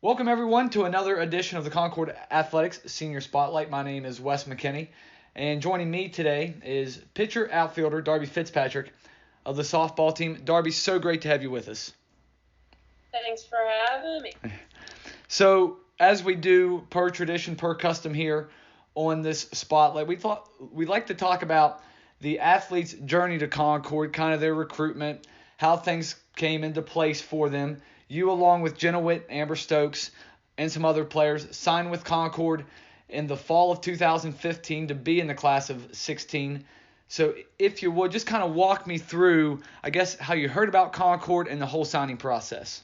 Welcome, everyone, to another edition of the Concord Athletics Senior Spotlight. My name is Wes McKinney, and joining me today is pitcher outfielder Darby Fitzpatrick of the softball team. Darby, so great to have you with us. Thanks for having me. So, as we do per tradition, per custom here on this spotlight, we thought we'd like to talk about the athletes' journey to Concord, kind of their recruitment, how things came into place for them. You, along with Jenna Witt, Amber Stokes, and some other players, signed with Concord in the fall of 2015 to be in the class of 16. So if you would, just kind of walk me through, I guess, how you heard about Concord and the whole signing process.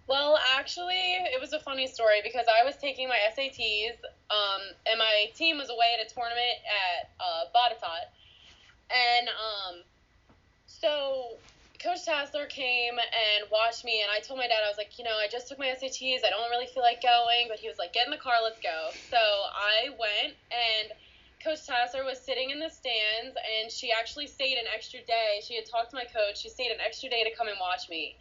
Well, actually, it was a funny story because I was taking my SATs, and my team was away at a tournament at Botetourt. And so Coach Tassler came and watched me, and I told my dad, I was like, I just took my SATs. I don't really feel like going. But he was like, get in the car, let's go. So I went, and Coach Tassler was sitting in the stands, and she actually stayed an extra day. She had talked to my coach. She stayed an extra day to come and watch me.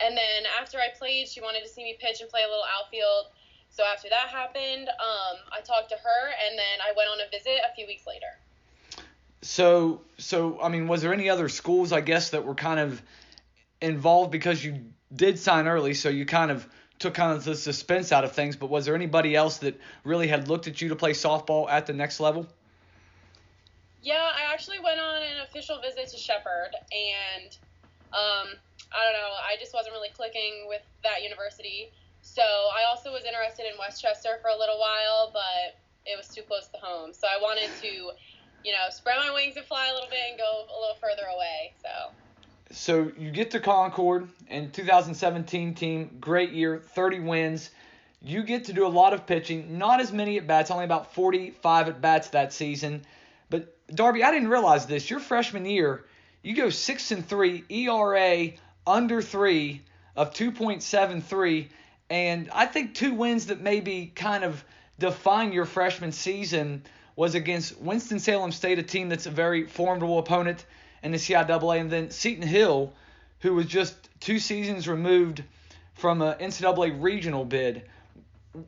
And then after I played, she wanted to see me pitch and play a little outfield. So after that happened, I talked to her, and then I went on a visit a few weeks later. So I mean, was there any other schools, I guess, that were kind of involved because you did sign early, so you kind of took kind of the suspense out of things, but was there anybody else that really had looked at you to play softball at the next level? Yeah, I actually went on an official visit to Shepherd, and I don't know, I just wasn't really clicking with that university. So I also was interested in Westchester for a little while, but it was too close to home. So I wanted to spread my wings and fly a little bit and go a little further away. So you get to Concord in 2017 team, great year, 30 wins. You get to do a lot of pitching, not as many at bats, only about 45 at bats that season. But Darby, I didn't realize this. Your freshman year, you go 6-3, ERA under 3 of 2.73, and I think two wins that maybe kind of define your freshman season was against Winston-Salem State, a team that's a very formidable opponent in the CIAA, and then Seton Hill, who was just 2 seasons removed from an NCAA regional bid.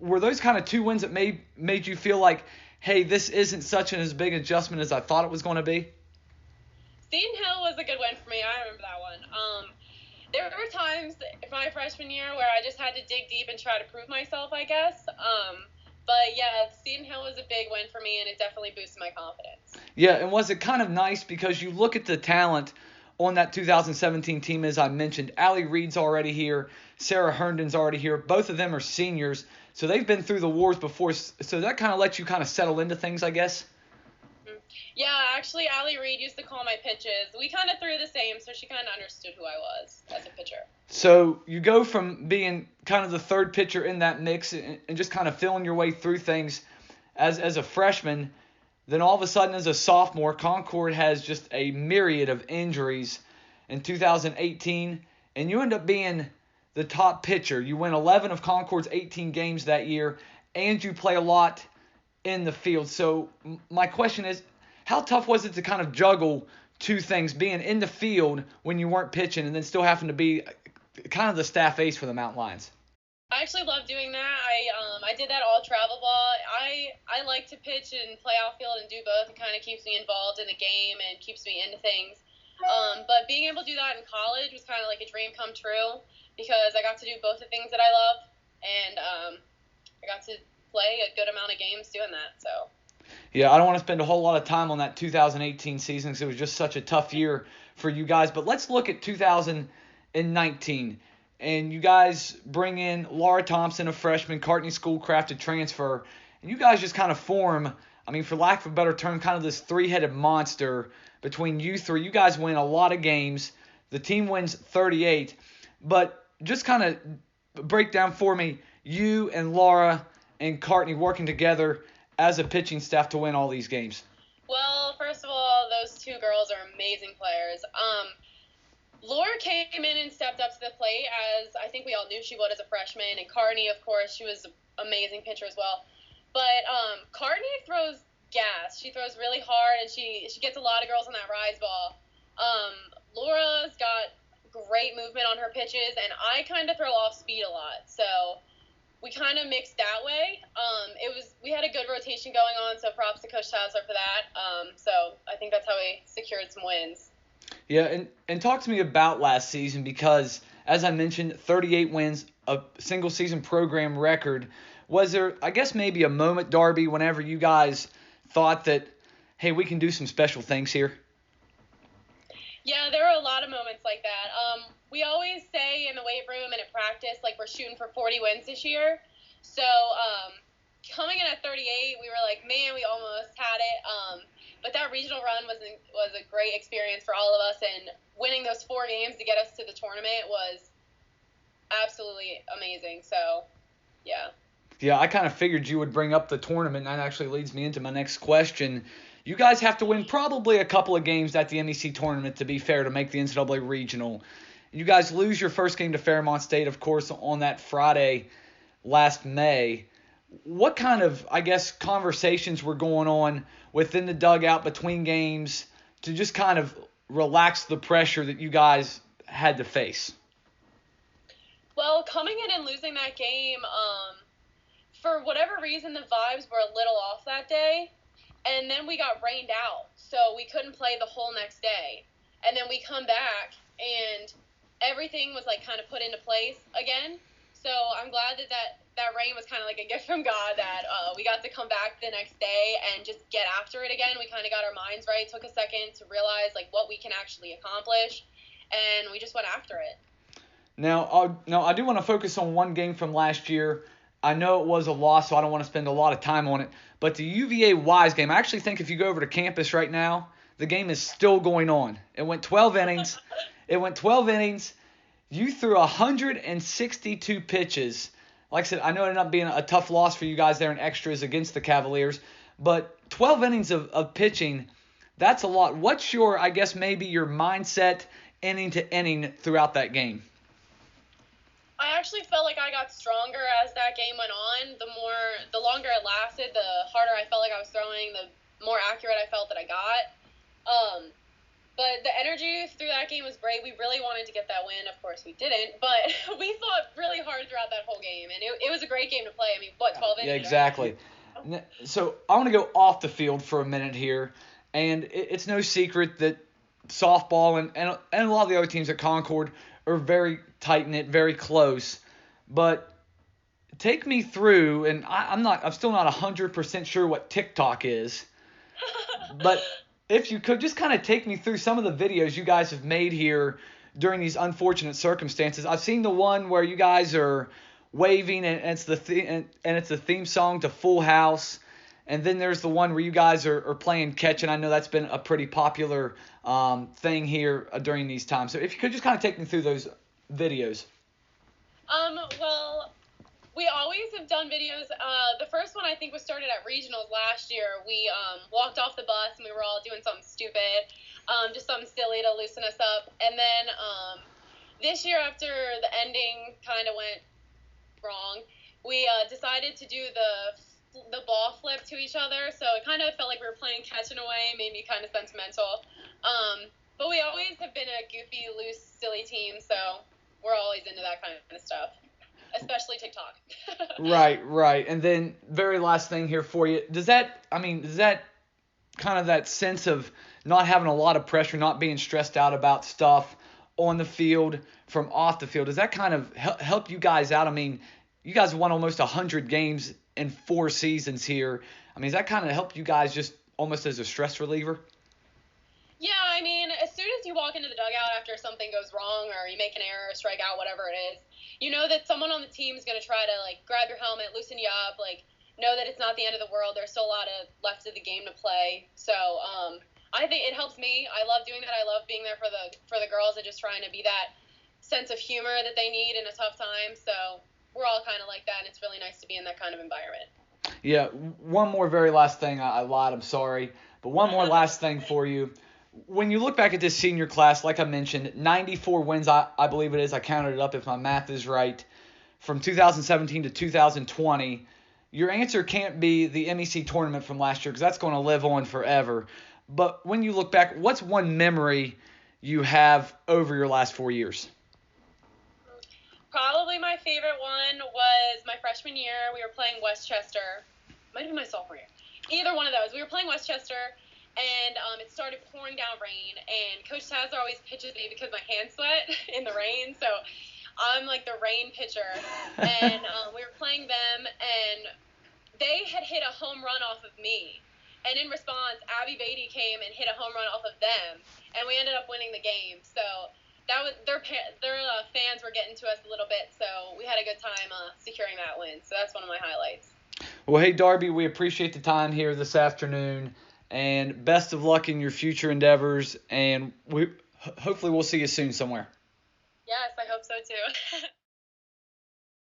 Were those kind of 2 wins that made you feel like, hey, this isn't such as big an adjustment as I thought it was going to be? Seton Hill was a good win for me. I remember that one. There were times my freshman year where I just had to dig deep and try to prove myself, I guess. But yeah, Seton Hill was a big win for me, and it definitely boosted my confidence. Yeah, and was it kind of nice because you look at the talent on that 2017 team, as I mentioned, Allie Reed's already here, Sarah Herndon's already here. Both of them are seniors, so they've been through the wars before. So that kind of lets you kind of settle into things, I guess. Yeah, actually, Allie Reed used to call my pitches. We kind of threw the same, so she kind of understood who I was as a pitcher. So you go from being kind of the third pitcher in that mix and just kind of feeling your way through things as a freshman. Then all of a sudden, as a sophomore, Concord has just a myriad of injuries in 2018, and you end up being the top pitcher. You win 11 of Concord's 18 games that year, and you play a lot in the field. So my question is, how tough was it to kind of juggle two things, being in the field when you weren't pitching and then still having to be kind of the staff ace for the Mountain Lions? I actually love doing that. I did that all travel ball. I like to pitch and play outfield and do both. It kind of keeps me involved in the game and keeps me into things. But being able to do that in college was kind of like a dream come true because I got to do both the things that I love, and I got to play a good amount of games doing that. So. Yeah, I don't want to spend a whole lot of time on that 2018 season because it was just such a tough year for you guys. But let's look at 2019. And you guys bring in Laura Thompson, a freshman, Cartney Schoolcraft, a transfer. And you guys just kind of form, I mean, for lack of a better term, kind of this three-headed monster between you three. You guys win a lot of games. The team wins 38. But just kind of break down for me you and Laura and Cartney working together as a pitching staff to win all these games. Well, first of all, those two girls are amazing players. Laura came in and stepped up to the plate, as I think we all knew she would as a freshman, and Cartney, of course, she was an amazing pitcher as well. But Cartney throws gas. She throws really hard, and she gets a lot of girls on that rise ball. Laura's got great movement on her pitches, and I kind of throw off speed a lot. So we kind of mixed that way. We had a good rotation going on, so props to Coach Towsler for that. So I think that's how we secured some wins. Yeah, and talk to me about last season because, as I mentioned, 38 wins, a single-season program record. Was there, I guess, maybe a moment, Darby, whenever you guys thought that, hey, we can do some special things here? Yeah, there were a lot of moments like that. We always say in the weight room and at practice, like, we're shooting for 40 wins this year. So coming in at 38, we were like, man, we almost had it. But that regional run was a great experience for all of us, and winning those 4 games to get us to the tournament was absolutely amazing. So, yeah. Yeah, I kind of figured you would bring up the tournament, and that actually leads me into my next question. You guys have to win probably a couple of games at the MEC Tournament, to be fair, to make the NCAA Regional. You guys lose your first game to Fairmont State, of course, on that Friday last May. What kind of, I guess, conversations were going on within the dugout between games to just kind of relax the pressure that you guys had to face? Well, coming in and losing that game, for whatever reason, the vibes were a little off that day. And then we got rained out, so we couldn't play the whole next day. And then we come back, and everything was, like, kind of put into place again. So I'm glad that rain was kind of like a gift from God, that we got to come back the next day and just get after it again. We kind of got our minds right, took a second to realize, like, what we can actually accomplish, and we just went after it. Now, I do want to focus on one game from last year. I know it was a loss, so I don't want to spend a lot of time on it. But the UVA-Wise game, I actually think if you go over to campus right now, the game is still going on. It went 12 innings. You threw 162 pitches. Like I said, I know it ended up being a tough loss for you guys there in extras against the Cavaliers. But 12 innings of pitching, that's a lot. What's your, I guess, maybe your mindset inning to inning throughout that game? I actually felt like I got stronger as that game went on. The longer it lasted, the harder I felt like I was throwing, the more accurate I felt that I got. But the energy through that game was great. We really wanted to get that win. Of course, we didn't, but we fought really hard throughout that whole game, and it was a great game to play. I mean, 12 innings? Yeah, exactly. Right? So I want to go off the field for a minute here, and it's no secret that softball and a lot of the other teams at Concord are very tight-knit, very close. But take me through, and I'm still not 100% sure what TikTok is, but if you could just kind of take me through some of the videos you guys have made here during these unfortunate circumstances. I've seen the one where you guys are waving and it's the theme song to Full House. And then there's the one where you guys are playing catch, and I know that's been a pretty popular thing here during these times. So if you could just kind of take me through those videos. Well, we always have done videos. The first one I think was started at regionals last year. We walked off the bus and we were all doing something stupid, just something silly to loosen us up. And then this year, after the ending kind of went wrong, we decided to do the ball flip to each other. So it kind of felt like we were playing catch in a way, made me kind of sentimental. But we always have been a goofy, loose, silly team, so we're always into that kind of stuff. Especially TikTok. Right. And then very last thing here for you. Does that kind of that sense of not having a lot of pressure, not being stressed out about stuff on the field from off the field, does that kind of help you guys out? I mean, you guys won almost 100 games in 4 seasons here. I mean, does that kind of help you guys just almost as a stress reliever? Yeah, I mean, as soon as you walk into the dugout after something goes wrong or you make an error, strike out, whatever it is, you know that someone on the team is going to try to, like, grab your helmet, loosen you up, like, know that it's not the end of the world. There's still a lot of left of the game to play. So I think it helps me. I love doing that. I love being there for the girls and just trying to be that sense of humor that they need in a tough time. So we're all kind of like that, and it's really nice to be in that kind of environment. Yeah, one more very last thing. I lied, I'm sorry. But one more last thing for you. When you look back at this senior class, like I mentioned, 94 wins, I believe it is. I counted it up if my math is right. From 2017 to 2020, your answer can't be the MEC tournament from last year because that's going to live on forever. But when you look back, what's one memory you have over your last 4 years? Probably my favorite one was my freshman year. We were playing Westchester. Might have been my sophomore year. Either one of those. We were playing Westchester, and it started pouring down rain. And Coach Tazler always pitches me because my hands sweat in the rain. So I'm like the rain pitcher. And we were playing them, and they had hit a home run off of me. And in response, Abby Beatty came and hit a home run off of them, and we ended up winning the game. So that was their fans were getting to us a little bit, so we had a good time securing that win. So that's one of my highlights. Well, hey, Darby, we appreciate the time here this afternoon, and best of luck in your future endeavors, and hopefully we'll see you soon somewhere. Yes, I hope so too.